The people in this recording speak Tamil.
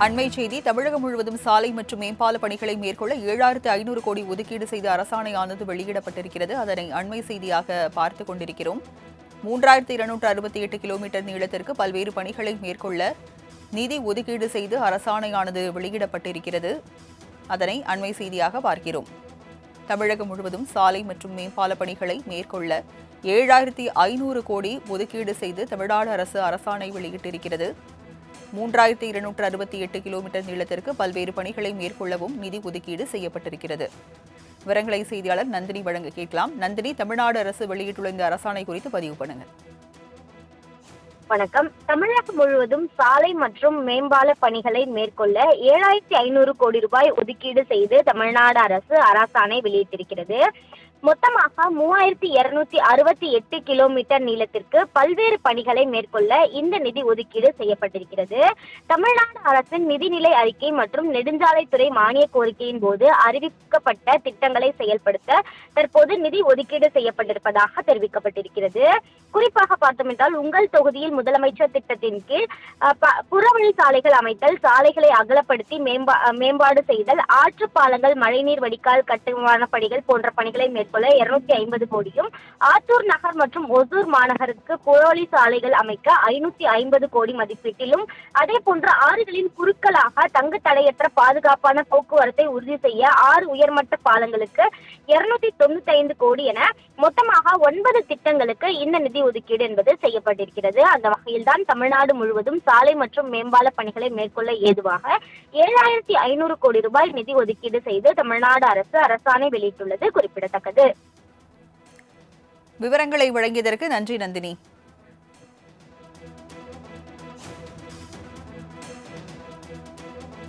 அண்மை செய்தி தமிழகம் முழுவதும் சாலை மற்றும் மேம்பால பணிகளை மேற்கொள்ள 7500 கோடி ஒதுக்கீடு செய்த அரசாணையானது வெளியிடப்பட்டிருக்கிறது. அதனை அண்மை செய்தியாக பார்த்துக் கொண்டிருக்கிறோம். 3268 கிலோமீட்டர் நீளத்திற்கு பல்வேறு பணிகளை மேற்கொள்ள நிதி ஒதுக்கீடு செய்து அரசாணையானது வெளியிடப்பட்டிருக்கிறது. அதனை அண்மை செய்தியாக பார்க்கிறோம். தமிழகம் முழுவதும் சாலை மற்றும் மேம்பால பணிகளை மேற்கொள்ள 7500 கோடி ஒதுக்கீடு செய்து தமிழ்நாடு அரசு அரசாணை வெளியிட்டிருக்கிறது. 3268 கிலோமீட்டர் நீளத்திற்கு பல்வேறு பணிகளை மேற்கொள்ளவும் நிதி ஒதுக்கீடு செய்யப்பட்டிருக்கிறது. விவரங்களை செய்தியாளர் நந்தினி வழங்க கேட்கலாம். நந்தினி, தமிழ்நாடு அரசு வெளியிட்டுள்ள இந்த அரசாணை குறித்து பதிவு பண்ணுங்க. வணக்கம். தமிழகம் முழுவதும் சாலை மற்றும் மேம்பால பணிகளை மேற்கொள்ள 7500 கோடி ரூபாய் ஒதுக்கீடு செய்து தமிழ்நாடு அரசு அரசாணை வெளியிட்டிருக்கிறது. மொத்தமாக 3268 கிலோமீட்டர் நீளத்திற்கு பல்வேறு பணிகளை மேற்கொள்ள இந்த நிதி ஒதுக்கீடு செய்யப்பட்டிருக்கிறது. தமிழ்நாடு அரசின் நிதிநிலை அறிக்கை மற்றும் நெடுஞ்சாலைத்துறை மானிய கோரிக்கையின் போது அறிவிக்கப்பட்ட திட்டங்களை செயல்படுத்த தற்போது நிதி ஒதுக்கீடு செய்யப்பட்டிருப்பதாக தெரிவிக்கப்பட்டிருக்கிறது. குறிப்பாக பார்த்தோம் என்றால், உங்கள் தொகுதியில் முதலமைச்சர் திட்டத்தின் கீழ் புறவழி சாலைகள் அமைத்தல், சாலைகளை அகலப்படுத்தி மேம்பாடு செய்தல், ஆற்றுப்பாலங்கள், மழைநீர் வடிகால் கட்டுமான பணிகள் போன்ற பணிகளை மேற்கொள்ள 250 கோடியும், ஆத்தூர் நகர் மற்றும் ஒசூர் மாநகருக்கு புறவழி சாலைகள் அமைக்க 550 கோடி மதிப்பீட்டிலும், அதே போன்று ஆறுகளின் குறுக்கலாக தங்கு தடையற்ற பாதுகாப்பான போக்குவரத்தை உறுதி செய்ய 6 உயர்மட்ட பாலங்களுக்கு 295 கோடி என மொத்தமாக 9 திட்டங்களுக்கு இந்த நிதி ஒதுக்கீடு என்பது செய்யப்பட்டிருக்கிறது. அந்த வகையில்தான் தமிழ்நாடு முழுவதும் சாலை மற்றும் மேம்பால பணிகளை மேற்கொள்ள ஏதுவாக 7500 கோடி ரூபாய் நிதி ஒதுக்கீடு செய்து தமிழ்நாடு அரசு அரசாணை வெளியிட்டுள்ளது குறிப்பிடத்தக்கது. விவரங்களை வழங்கியதற்கு நன்றி நந்தினி.